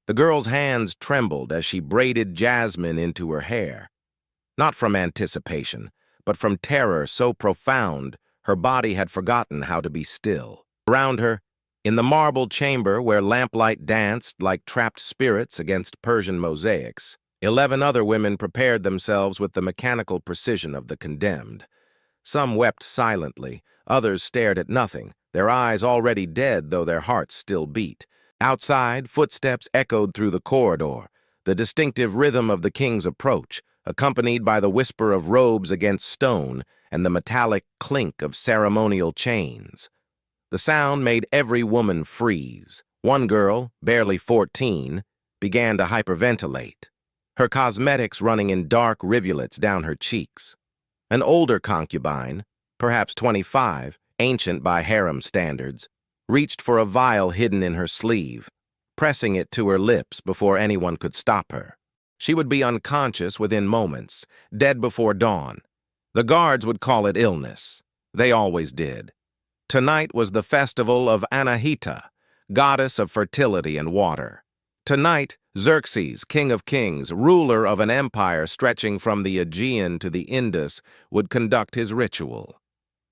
The girl's hands trembled as she braided jasmine into her hair, not from anticipation, but from terror so profound her body had forgotten how to be still. Around her, in the marble chamber where lamplight danced like trapped spirits against Persian mosaics, 11 other women prepared themselves with the mechanical precision of the condemned. Some wept silently, others stared at nothing, their eyes already dead though their hearts still beat. Outside, footsteps echoed through the corridor, the distinctive rhythm of the king's approach, accompanied by the whisper of robes against stone and the metallic clink of ceremonial chains. The sound made every woman freeze. One girl, barely 14, began to hyperventilate, her cosmetics running in dark rivulets down her cheeks. An older concubine, perhaps 25, ancient by harem standards, reached for a vial hidden in her sleeve, pressing it to her lips before anyone could stop her. She would be unconscious within moments, dead before dawn. The guards would call it illness. They always did. Tonight was the festival of Anahita, goddess of fertility and water. Tonight, Xerxes, king of kings, ruler of an empire stretching from the Aegean to the Indus, would conduct his ritual.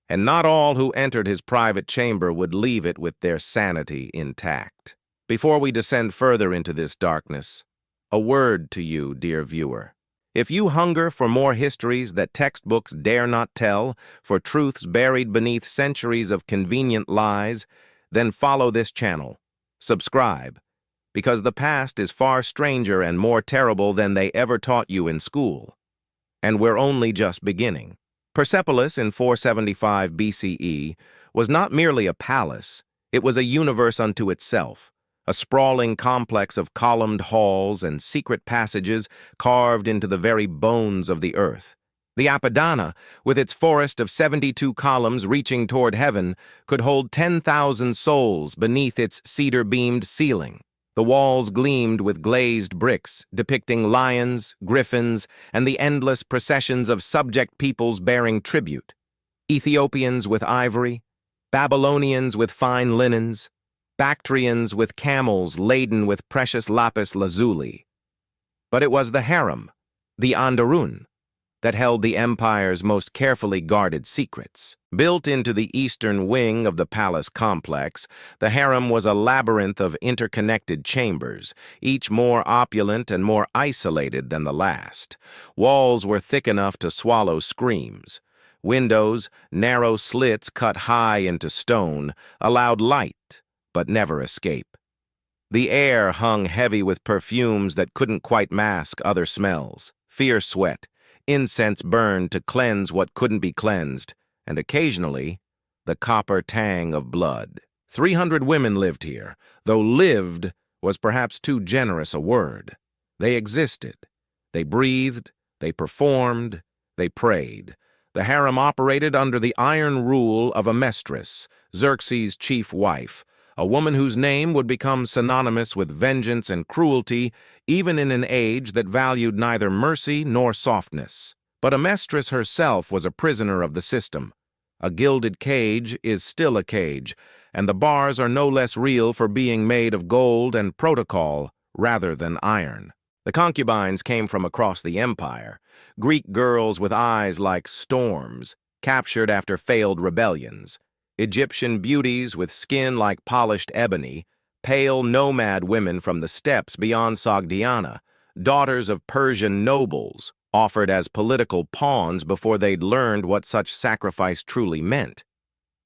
And not all who entered his private chamber would leave it with their sanity intact. Before we descend further into this darkness, a word to you, dear viewer. If you hunger for more histories that textbooks dare not tell, for truths buried beneath centuries of convenient lies, then follow this channel. Subscribe, because the past is far stranger and more terrible than they ever taught you in school. And we're only just beginning. Persepolis in 475 BCE was not merely a palace, it was a universe unto itself. A sprawling complex of columned halls and secret passages carved into the very bones of the earth. The Apadana, with its forest of 72 columns reaching toward heaven, could hold 10,000 souls beneath its cedar-beamed ceiling. The walls gleamed with glazed bricks, depicting lions, griffins, and the endless processions of subject peoples bearing tribute. Ethiopians with ivory, Babylonians with fine linens, Bactrians with camels laden with precious lapis lazuli. But it was the harem, the Anderun, that held the empire's most carefully guarded secrets. Built into the eastern wing of the palace complex, the harem was a labyrinth of interconnected chambers, each more opulent and more isolated than the last. Walls were thick enough to swallow screams. Windows, narrow slits cut high into stone, allowed light, but never escape. The air hung heavy with perfumes that couldn't quite mask other smells. Fierce sweat, incense burned to cleanse what couldn't be cleansed, and occasionally, the copper tang of blood. 300 women lived here, though lived was perhaps too generous a word. They existed. They breathed, they performed, they prayed. The harem operated under the iron rule of a mistress, Xerxes' chief wife, a woman whose name would become synonymous with vengeance and cruelty, even in an age that valued neither mercy nor softness. But Amestris herself was a prisoner of the system. A gilded cage is still a cage, and the bars are no less real for being made of gold and protocol rather than iron. The concubines came from across the empire, Greek girls with eyes like storms, captured after failed rebellions. Egyptian beauties with skin like polished ebony, pale nomad women from the steppes beyond Sogdiana, daughters of Persian nobles, offered as political pawns before they'd learned what such sacrifice truly meant.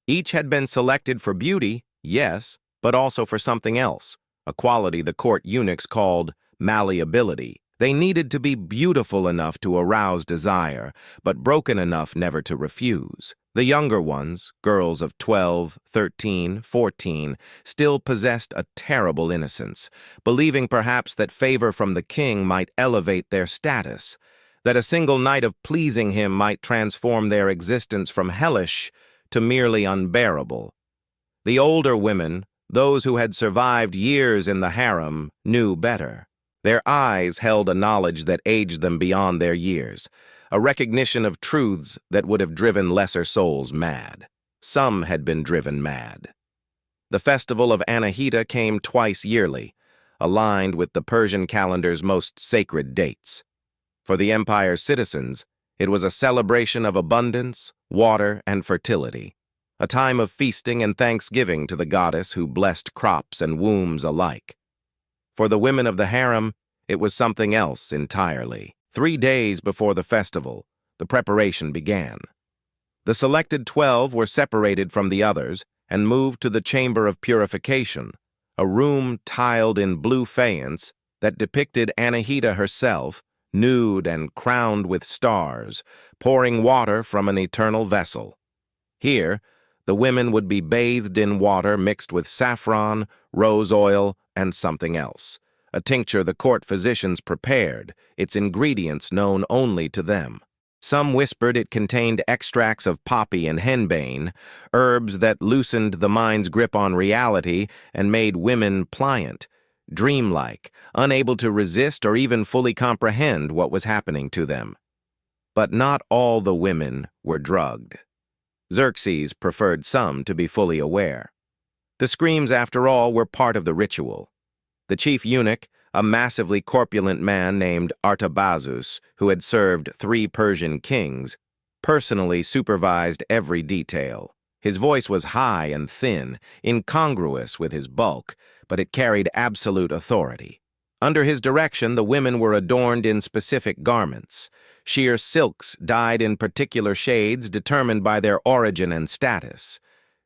Each had been selected for beauty, yes, but also for something else, a quality the court eunuchs called malleability. They needed to be beautiful enough to arouse desire, but broken enough never to refuse. The younger ones, girls of 12, 13, 14, still possessed a terrible innocence, believing perhaps that favor from the king might elevate their status, that a single night of pleasing him might transform their existence from hellish to merely unbearable. The older women, those who had survived years in the harem, knew better. Their eyes held a knowledge that aged them beyond their years, a recognition of truths that would have driven lesser souls mad. Some had been driven mad. The festival of Anahita came twice yearly, aligned with the Persian calendar's most sacred dates. For the empire's citizens, it was a celebration of abundance, water, and fertility, a time of feasting and thanksgiving to the goddess who blessed crops and wombs alike. For the women of the harem, it was something else entirely. 3 days before the festival, the preparation began. The selected 12 were separated from the others and moved to the chamber of purification, a room tiled in blue faience that depicted Anahita herself, nude and crowned with stars, pouring water from an eternal vessel. Here, the women would be bathed in water mixed with saffron, rose oil, and something else, a tincture the court physicians prepared, its ingredients known only to them. Some whispered it contained extracts of poppy and henbane, herbs that loosened the mind's grip on reality and made women pliant, dreamlike, unable to resist or even fully comprehend what was happening to them. But not all the women were drugged. Xerxes preferred some to be fully aware. The screams, after all, were part of the ritual. The chief eunuch, a massively corpulent man named Artabazus, who had served 3 Persian kings, personally supervised every detail. His voice was high and thin, incongruous with his bulk, but it carried absolute authority. Under his direction, the women were adorned in specific garments, sheer silks dyed in particular shades determined by their origin and status.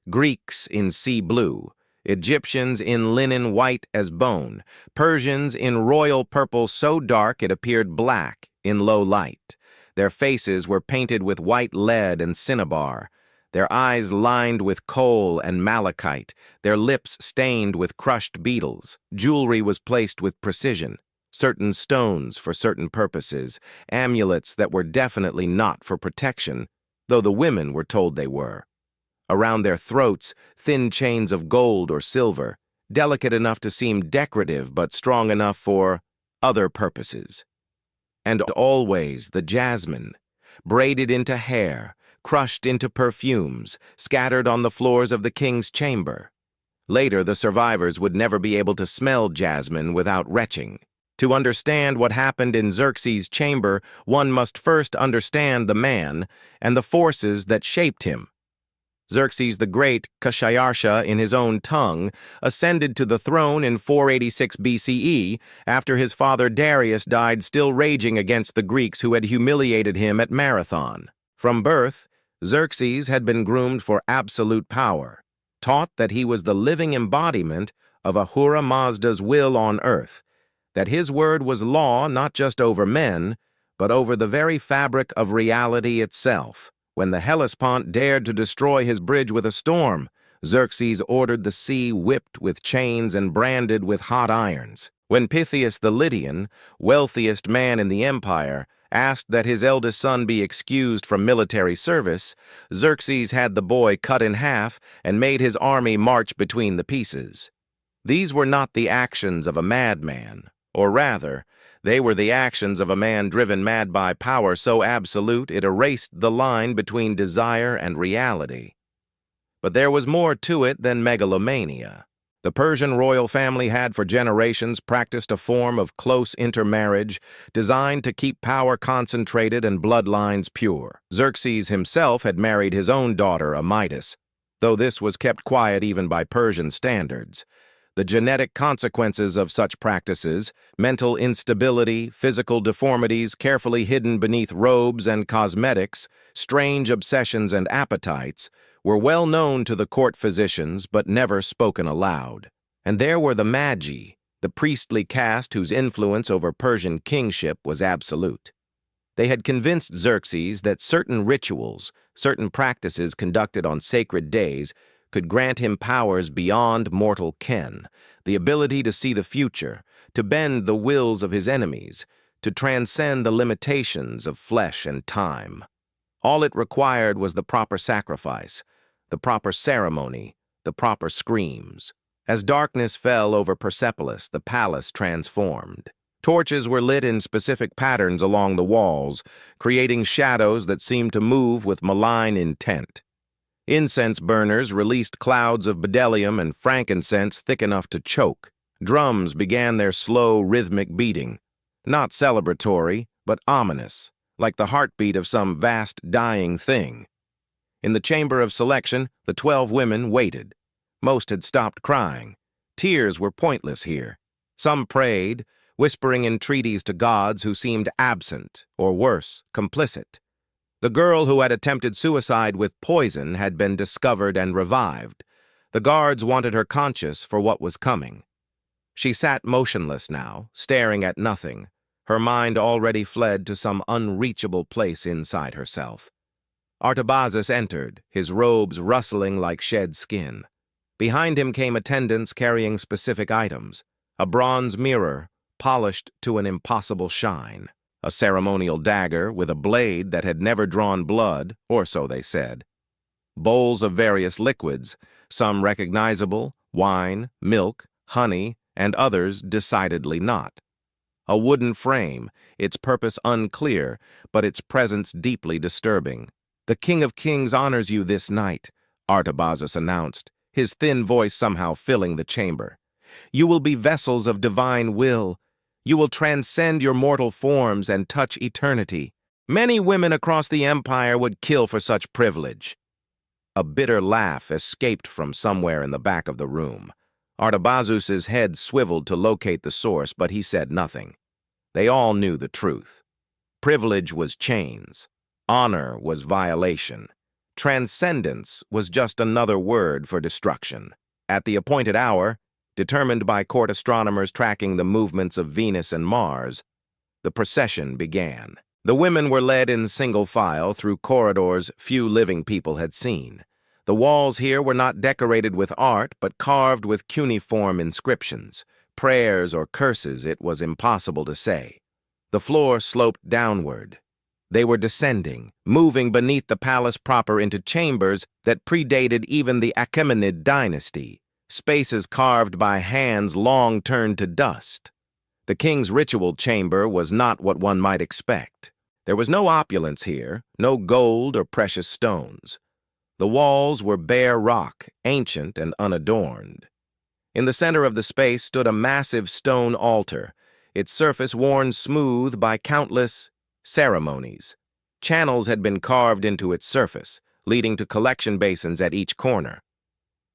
Greeks in sea blue, Egyptians in linen white as bone, Persians in royal purple so dark it appeared black in low light. Their faces were painted with white lead and cinnabar, their eyes lined with coal and malachite, their lips stained with crushed beetles. Jewelry was placed with precision, certain stones for certain purposes, amulets that were definitely not for protection, though the women were told they were. Around their throats, thin chains of gold or silver, delicate enough to seem decorative but strong enough for other purposes. And always the jasmine, braided into hair, crushed into perfumes, scattered on the floors of the king's chamber. Later, the survivors would never be able to smell jasmine without retching. To understand what happened in Xerxes' chamber, one must first understand the man and the forces that shaped him. Xerxes the Great, Kshayarsha in his own tongue, ascended to the throne in 486 BCE after his father Darius died still raging against the Greeks who had humiliated him at Marathon. From birth, Xerxes had been groomed for absolute power, taught that he was the living embodiment of Ahura Mazda's will on earth, that his word was law not just over men, but over the very fabric of reality itself. When the Hellespont dared to destroy his bridge with a storm, Xerxes ordered the sea whipped with chains and branded with hot irons. When Pythias the Lydian, wealthiest man in the empire, asked that his eldest son be excused from military service, Xerxes had the boy cut in half and made his army march between the pieces. These were not the actions of a madman, or rather, they were the actions of a man driven mad by power so absolute it erased the line between desire and reality. But there was more to it than megalomania. The Persian royal family had for generations practiced a form of close intermarriage designed to keep power concentrated and bloodlines pure. Xerxes himself had married his own daughter, Amytis, though this was kept quiet even by Persian standards. The genetic consequences of such practices, mental instability, physical deformities carefully hidden beneath robes and cosmetics, strange obsessions and appetites, were well known to the court physicians but never spoken aloud. And there were the Magi, the priestly caste whose influence over Persian kingship was absolute. They had convinced Xerxes that certain rituals, certain practices conducted on sacred days, could grant him powers beyond mortal ken, the ability to see the future, to bend the wills of his enemies, to transcend the limitations of flesh and time. All it required was the proper sacrifice, the proper ceremony, the proper screams. As darkness fell over Persepolis, the palace transformed. Torches were lit in specific patterns along the walls, creating shadows that seemed to move with malign intent. Incense burners released clouds of bdellium and frankincense thick enough to choke. Drums began their slow, rhythmic beating, not celebratory, but ominous, like the heartbeat of some vast, dying thing. In the chamber of selection, the 12 women waited. Most had stopped crying. Tears were pointless here. Some prayed, whispering entreaties to gods who seemed absent, or worse, complicit. The girl who had attempted suicide with poison had been discovered and revived. The guards wanted her conscious for what was coming. She sat motionless now, staring at nothing. Her mind already fled to some unreachable place inside herself. Artabazus entered, his robes rustling like shed skin. Behind him came attendants carrying specific items: a bronze mirror, polished to an impossible shine, a ceremonial dagger with a blade that had never drawn blood, or so they said, bowls of various liquids, some recognizable, wine, milk, honey, and others decidedly not. A wooden frame, its purpose unclear, but its presence deeply disturbing. "The King of Kings honors you this night," Artabazus announced, his thin voice somehow filling the chamber. "You will be vessels of divine will. You will transcend your mortal forms and touch eternity. Many women across the empire would kill for such privilege." A bitter laugh escaped from somewhere in the back of the room. Artabazus's head swiveled to locate the source, but he said nothing. They all knew the truth. Privilege was chains. Honor was violation. Transcendence was just another word for destruction. At the appointed hour, determined by court astronomers tracking the movements of Venus and Mars, the procession began. The women were led in single file through corridors few living people had seen. The walls here were not decorated with art, but carved with cuneiform inscriptions. Prayers or curses, it was impossible to say. The floor sloped downward. They were descending, moving beneath the palace proper into chambers that predated even the Achaemenid dynasty, spaces carved by hands long turned to dust. The king's ritual chamber was not what one might expect. There was no opulence here, no gold or precious stones. The walls were bare rock, ancient and unadorned. In the center of the space stood a massive stone altar, its surface worn smooth by countless ceremonies. Channels had been carved into its surface, leading to collection basins at each corner.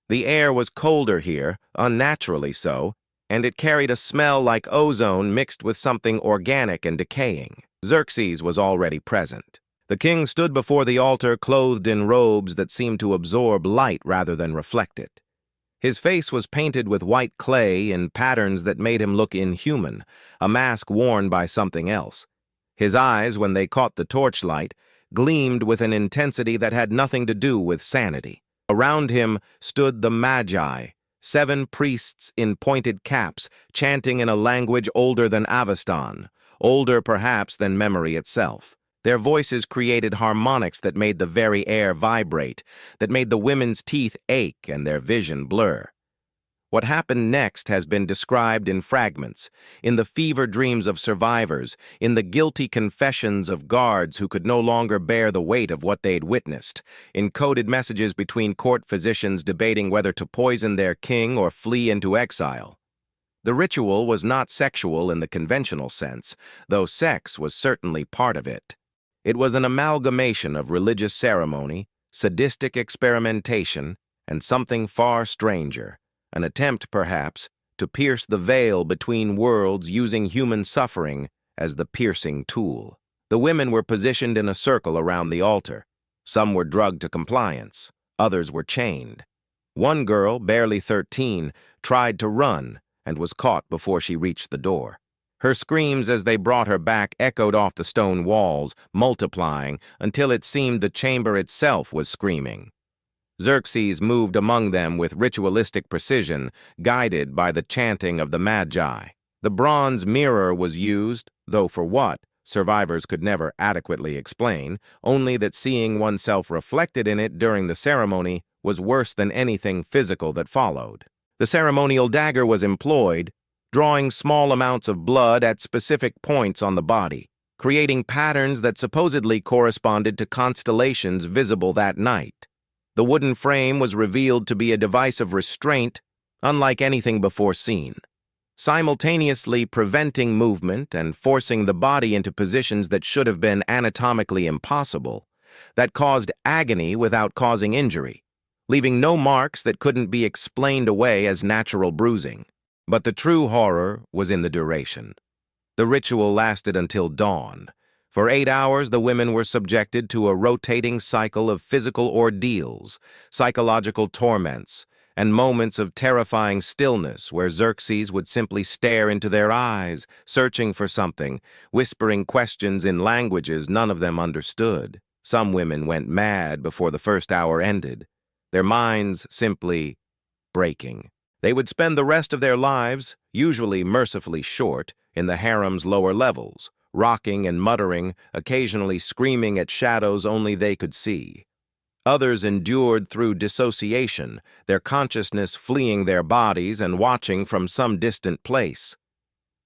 The air was colder here, unnaturally so, and it carried a smell like ozone mixed with something organic and decaying. Xerxes was already present. The king stood before the altar clothed in robes that seemed to absorb light rather than reflect it. His face was painted with white clay in patterns that made him look inhuman, a mask worn by something else. His eyes, when they caught the torchlight, gleamed with an intensity that had nothing to do with sanity. Around him stood the Magi, 7 priests in pointed caps, chanting in a language older than Avestan, older perhaps than memory itself. Their voices created harmonics that made the very air vibrate, that made the women's teeth ache and their vision blur. What happened next has been described in fragments, in the fever dreams of survivors, in the guilty confessions of guards who could no longer bear the weight of what they'd witnessed, in coded messages between court physicians debating whether to poison their king or flee into exile. The ritual was not sexual in the conventional sense, though sex was certainly part of it. It was an amalgamation of religious ceremony, sadistic experimentation, and something far stranger, an attempt, perhaps, to pierce the veil between worlds using human suffering as the piercing tool. The women were positioned in a circle around the altar. Some were drugged to compliance, others were chained. One girl, barely 13, tried to run and was caught before she reached the door. Her screams as they brought her back echoed off the stone walls, multiplying until it seemed the chamber itself was screaming. Xerxes moved among them with ritualistic precision, guided by the chanting of the Magi. The bronze mirror was used, though for what, survivors could never adequately explain, only that seeing oneself reflected in it during the ceremony was worse than anything physical that followed. The ceremonial dagger was employed, drawing small amounts of blood at specific points on the body, creating patterns that supposedly corresponded to constellations visible that night. The wooden frame was revealed to be a device of restraint, unlike anything before seen. simultaneously preventing movement and forcing the body into positions that should have been anatomically impossible, that caused agony without causing injury, leaving no marks that couldn't be explained away as natural bruising. But the true horror was in the duration. The ritual lasted until dawn. For 8 hours, the women were subjected to a rotating cycle of physical ordeals, psychological torments, and moments of terrifying stillness where Xerxes would simply stare into their eyes, searching for something, whispering questions in languages none of them understood. Some women went mad before the first hour ended, their minds simply breaking. They would spend the rest of their lives, usually mercifully short, in the harem's lower levels, rocking and muttering, occasionally screaming at shadows only they could see. Others endured through dissociation, their consciousness fleeing their bodies and watching from some distant place.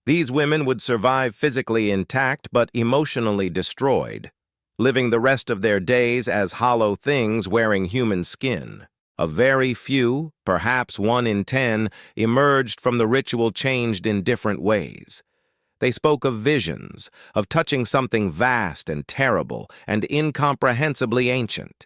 These women would survive physically intact but emotionally destroyed, living the rest of their days as hollow things wearing human skin. A very few, perhaps 1 in 10, emerged from the ritual changed in different ways. They spoke of visions, of touching something vast and terrible and incomprehensibly ancient.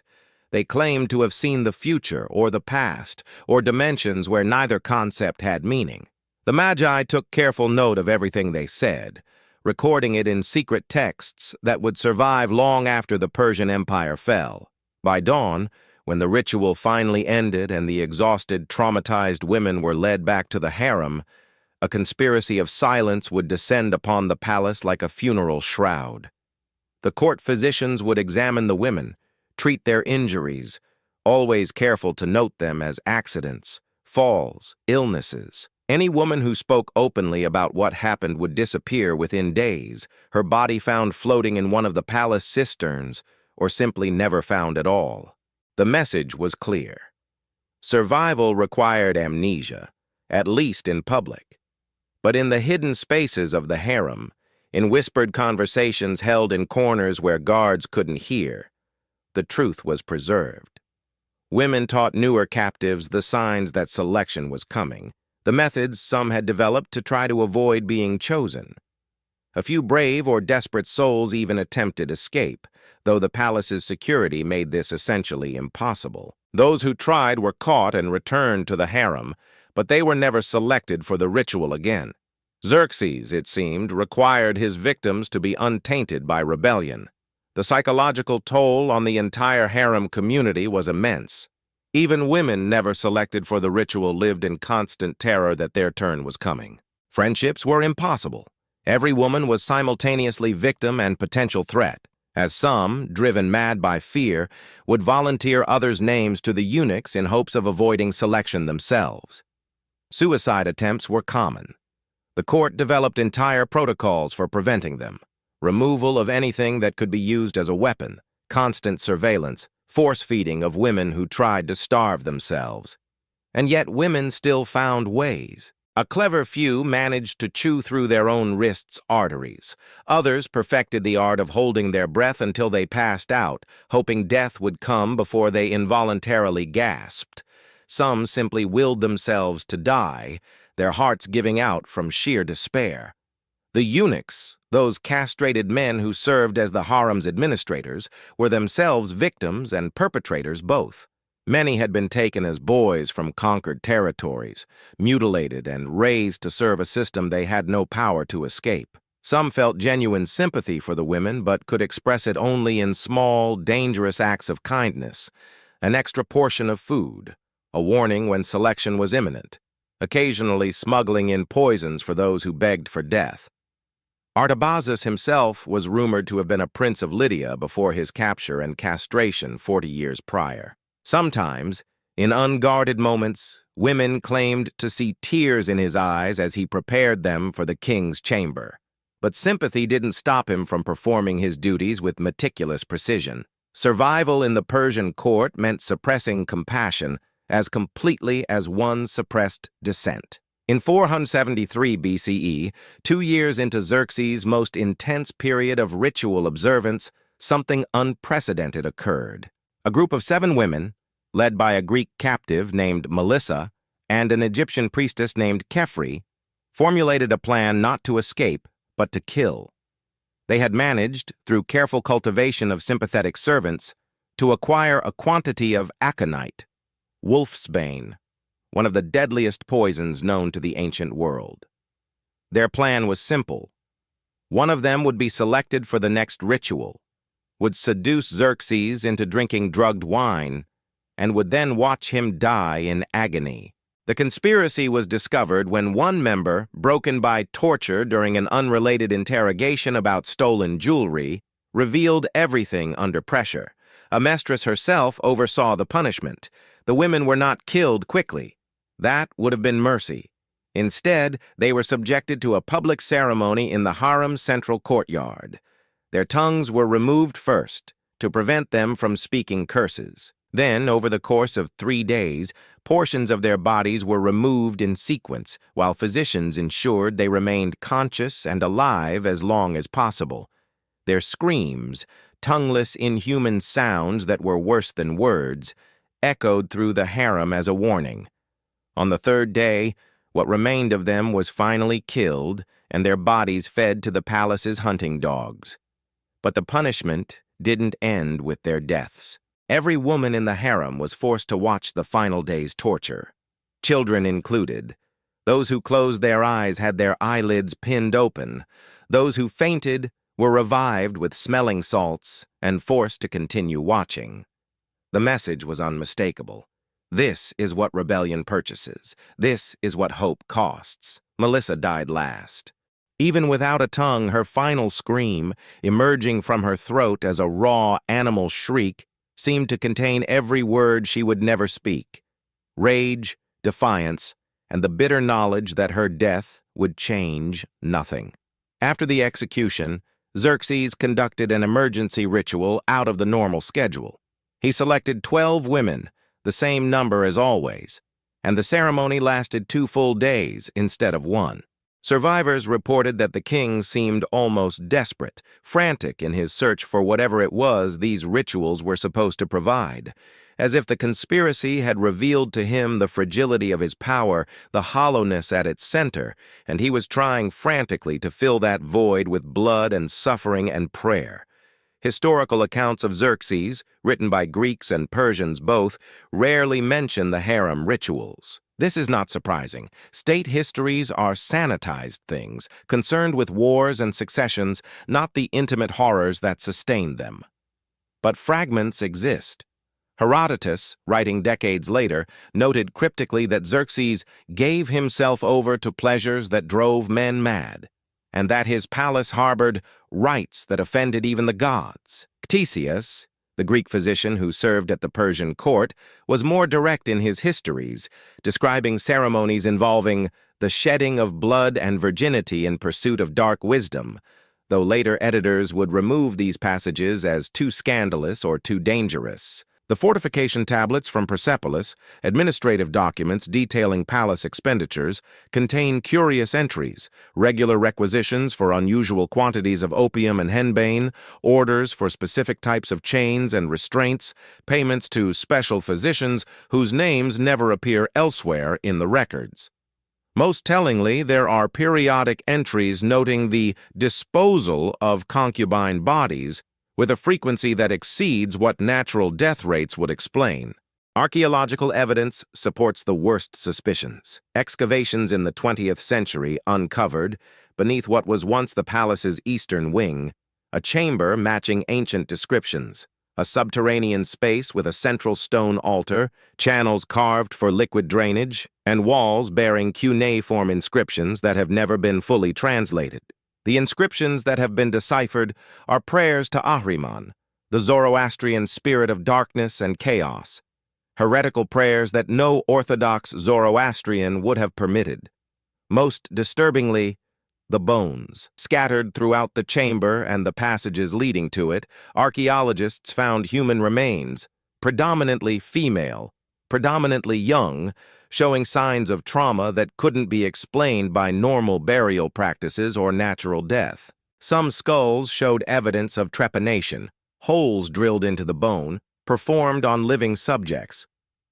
They claimed to have seen the future or the past, or dimensions where neither concept had meaning. The Magi took careful note of everything they said, recording it in secret texts that would survive long after the Persian Empire fell. By dawn, when the ritual finally ended and the exhausted, traumatized women were led back to the harem, a conspiracy of silence would descend upon the palace like a funeral shroud. The court physicians would examine the women, treat their injuries, always careful to note them as accidents, falls, illnesses. Any woman who spoke openly about what happened would disappear within days, her body found floating in one of the palace cisterns, or simply never found at all. The message was clear. Survival required amnesia, at least in public. But in the hidden spaces of the harem, in whispered conversations held in corners where guards couldn't hear, the truth was preserved. Women taught newer captives the signs that selection was coming, the methods some had developed to try to avoid being chosen. A few brave or desperate souls even attempted escape, though the palace's security made this essentially impossible. Those who tried were caught and returned to the harem, but they were never selected for the ritual again. Xerxes, it seemed, required his victims to be untainted by rebellion. The psychological toll on the entire harem community was immense. Even women never selected for the ritual lived in constant terror that their turn was coming. Friendships were impossible. Every woman was simultaneously victim and potential threat, as some, driven mad by fear, would volunteer others' names to the eunuchs in hopes of avoiding selection themselves. Suicide attempts were common. The court developed entire protocols for preventing them. Removal of anything that could be used as a weapon, constant surveillance, force-feeding of women who tried to starve themselves. And yet women still found ways. A clever few managed to chew through their own wrists' arteries. Others perfected the art of holding their breath until they passed out, hoping death would come before they involuntarily gasped. Some simply willed themselves to die, their hearts giving out from sheer despair. The eunuchs, those castrated men who served as the harem's administrators, were themselves victims and perpetrators both. Many had been taken as boys from conquered territories, mutilated and raised to serve a system they had no power to escape. Some felt genuine sympathy for the women but could express it only in small, dangerous acts of kindness, an extra portion of food, a warning when selection was imminent, occasionally smuggling in poisons for those who begged for death. Artabazus himself was rumored to have been a prince of Lydia before his capture and castration 40 years prior. Sometimes, in unguarded moments, women claimed to see tears in his eyes as he prepared them for the king's chamber. But sympathy didn't stop him from performing his duties with meticulous precision. Survival in the Persian court meant suppressing compassion as completely as one suppressed dissent. In 473 BCE, 2 years into Xerxes' most intense period of ritual observance, something unprecedented occurred. A group of 7 women, led by a Greek captive named Melissa and an Egyptian priestess named Khepri, formulated a plan not to escape, but to kill. They had managed, through careful cultivation of sympathetic servants, to acquire a quantity of aconite, wolfsbane, one of the deadliest poisons known to the ancient world. Their plan was simple. One of them would be selected for the next ritual, would seduce Xerxes into drinking drugged wine, and would then watch him die in agony. The conspiracy was discovered when one member, broken by torture during an unrelated interrogation about stolen jewelry, revealed everything under pressure. Amestris herself oversaw the punishment. The women were not killed quickly. That would have been mercy. Instead, they were subjected to a public ceremony in the harem's central courtyard. Their tongues were removed first, to prevent them from speaking curses. Then, over the course of 3 days, portions of their bodies were removed in sequence, while physicians ensured they remained conscious and alive as long as possible. Their screams, tongueless, inhuman sounds that were worse than words, echoed through the harem as a warning. On the 3rd day, what remained of them was finally killed, and their bodies fed to the palace's hunting dogs. But the punishment didn't end with their deaths. Every woman in the harem was forced to watch the final day's torture, children included. Those who closed their eyes had their eyelids pinned open. Those who fainted were revived with smelling salts and forced to continue watching. The message was unmistakable. This is what rebellion purchases. This is what hope costs. Melissa died last. Even without a tongue, her final scream, emerging from her throat as a raw animal shriek, seemed to contain every word she would never speak. Rage, defiance, and the bitter knowledge that her death would change nothing. After the execution, Xerxes conducted an emergency ritual out of the normal schedule. He selected 12 women, the same number as always, and the ceremony lasted 2 full days instead of 1. Survivors reported that the king seemed almost desperate, frantic in his search for whatever it was these rituals were supposed to provide, as if the conspiracy had revealed to him the fragility of his power, the hollowness at its center, and he was trying frantically to fill that void with blood and suffering and prayer. Historical accounts of Xerxes, written by Greeks and Persians both, rarely mention the harem rituals. This is not surprising. State histories are sanitized things, concerned with wars and successions, not the intimate horrors that sustained them. But fragments exist. Herodotus, writing decades later, noted cryptically that Xerxes gave himself over to pleasures that drove men mad, and that his palace harbored rites that offended even the gods. Ctesias, the Greek physician who served at the Persian court, was more direct in his histories, describing ceremonies involving the shedding of blood and virginity in pursuit of dark wisdom, though later editors would remove these passages as too scandalous or too dangerous. The fortification tablets from Persepolis, administrative documents detailing palace expenditures, contain curious entries, regular requisitions for unusual quantities of opium and henbane, orders for specific types of chains and restraints, payments to special physicians whose names never appear elsewhere in the records. Most tellingly, there are periodic entries noting the disposal of concubine bodies with a frequency that exceeds what natural death rates would explain. Archaeological evidence supports the worst suspicions. Excavations in the 20th century uncovered, beneath what was once the palace's eastern wing, a chamber matching ancient descriptions, a subterranean space with a central stone altar, channels carved for liquid drainage, and walls bearing cuneiform inscriptions that have never been fully translated. The inscriptions that have been deciphered are prayers to Ahriman, the Zoroastrian spirit of darkness and chaos, heretical prayers that no orthodox Zoroastrian would have permitted. Most disturbingly, the bones. Scattered throughout the chamber and the passages leading to it, archaeologists found human remains, predominantly female, predominantly young, showing signs of trauma that couldn't be explained by normal burial practices or natural death. Some skulls showed evidence of trepanation, holes drilled into the bone, performed on living subjects.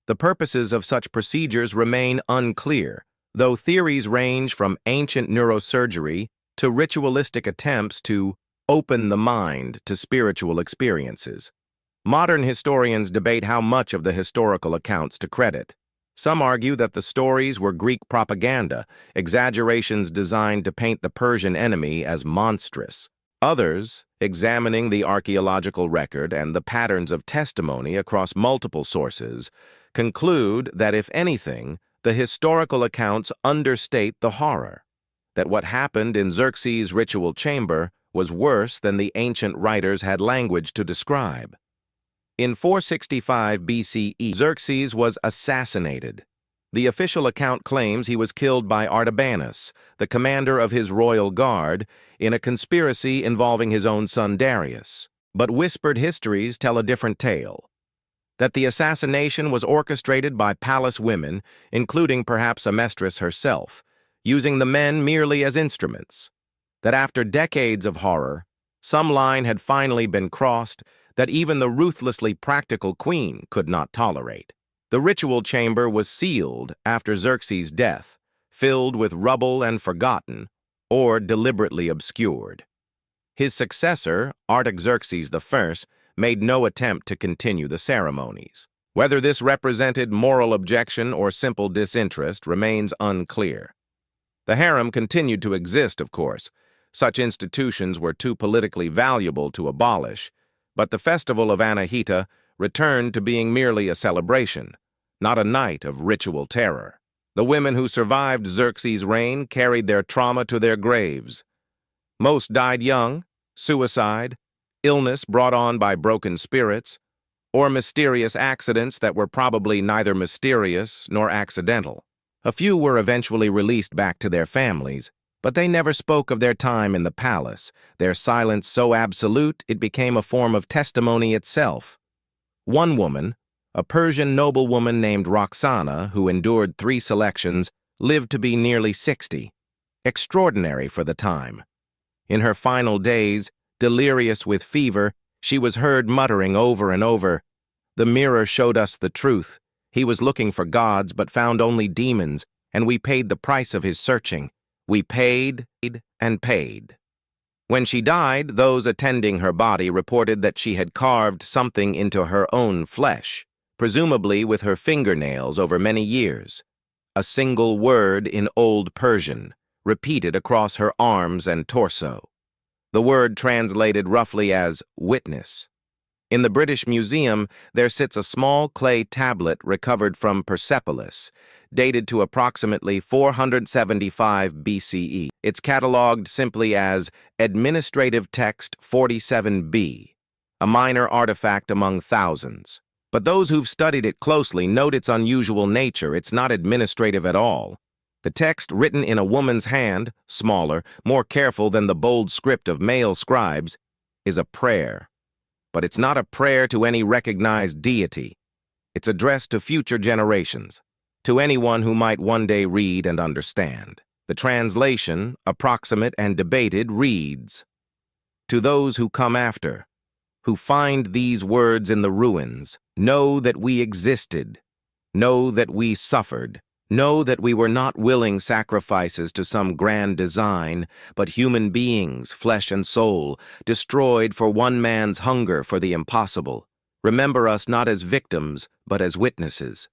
The purposes of such procedures remain unclear, though theories range from ancient neurosurgery to ritualistic attempts to open the mind to spiritual experiences. Modern historians debate how much of the historical accounts to credit. Some argue that the stories were Greek propaganda, exaggerations designed to paint the Persian enemy as monstrous. Others, examining the archaeological record and the patterns of testimony across multiple sources, conclude that, if anything, the historical accounts understate the horror, that what happened in Xerxes' ritual chamber was worse than the ancient writers had language to describe. In 465 BCE, Xerxes was assassinated. The official account claims he was killed by Artabanus, the commander of his royal guard, in a conspiracy involving his own son Darius. But whispered histories tell a different tale. That the assassination was orchestrated by palace women, including perhaps Amestris herself, using the men merely as instruments. That after decades of horror, some line had finally been crossed that even the ruthlessly practical queen could not tolerate. The ritual chamber was sealed after Xerxes' death, filled with rubble and forgotten, or deliberately obscured. His successor, Artaxerxes I, made no attempt to continue the ceremonies. Whether this represented moral objection or simple disinterest remains unclear. The harem continued to exist, of course. Such institutions were too politically valuable to abolish, but the festival of Anahita returned to being merely a celebration, not a night of ritual terror. The women who survived Xerxes' reign carried their trauma to their graves. Most died young, suicide, illness brought on by broken spirits, or mysterious accidents that were probably neither mysterious nor accidental. A few were eventually released back to their families, but they never spoke of their time in the palace, their silence so absolute it became a form of testimony itself. One woman, a Persian noblewoman named Roxana, who endured 3 selections, lived to be nearly 60. Extraordinary for the time. In her final days, delirious with fever, she was heard muttering over and over, "The mirror showed us the truth. He was looking for gods but found only demons, and we paid the price of his searching. We paid and paid." When she died, those attending her body reported that she had carved something into her own flesh, presumably with her fingernails over many years. A single word in Old Persian, repeated across her arms and torso. The word translated roughly as witness. In the British Museum, there sits a small clay tablet recovered from Persepolis, dated to approximately 475 BCE. It's catalogued simply as Administrative Text 47B, a minor artifact among thousands. But those who've studied it closely note its unusual nature. It's not administrative at all. The text, written in a woman's hand, smaller, more careful than the bold script of male scribes, is a prayer. But it's not a prayer to any recognized deity. It's addressed to future generations, to anyone who might one day read and understand. The translation, approximate and debated, reads, "To those who come after, who find these words in the ruins, know that we existed, know that we suffered, know that we were not willing sacrifices to some grand design, but human beings, flesh and soul, destroyed for one man's hunger for the impossible. Remember us not as victims, but as witnesses.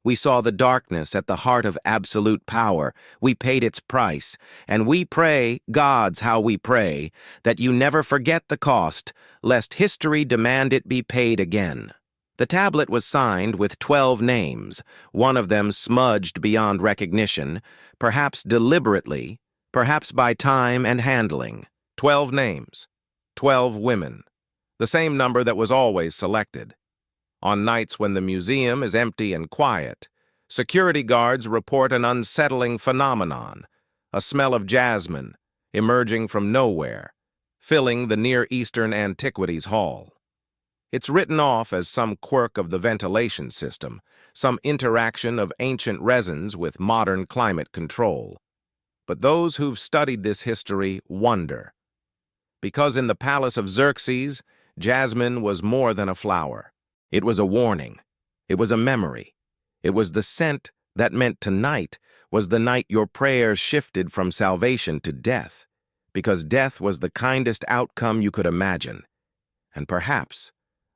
We saw the darkness at the heart of absolute power. We paid its price, and we pray, gods, how we pray, that you never forget the cost, lest history demand it be paid again." The tablet was signed with 12 names, one of them smudged beyond recognition, perhaps deliberately, perhaps by time and handling. 12 names, 12 women, the same number that was always selected. On nights when the museum is empty and quiet, security guards report an unsettling phenomenon, a smell of jasmine emerging from nowhere, filling the Near Eastern Antiquities Hall. It's written off as some quirk of the ventilation system, some interaction of ancient resins with modern climate control. But those who've studied this history wonder. Because in the palace of Xerxes, jasmine was more than a flower. It was a warning. It was a memory. It was the scent that meant tonight, was the night your prayers shifted from salvation to death, because death was the kindest outcome you could imagine. And perhaps,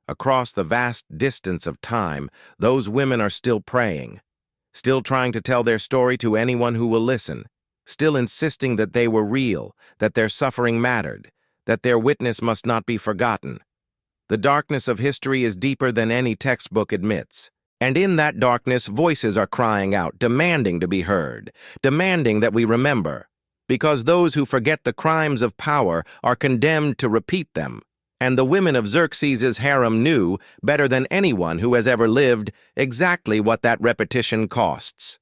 across the vast distance of time, those women are still praying, still trying to tell their story to anyone who will listen, still insisting that they were real, that their suffering mattered, that their witness must not be forgotten. The darkness of history is deeper than any textbook admits. And in that darkness, voices are crying out, demanding to be heard, demanding that we remember, because those who forget the crimes of power are condemned to repeat them. And the women of Xerxes' harem knew, better than anyone who has ever lived, exactly what that repetition costs.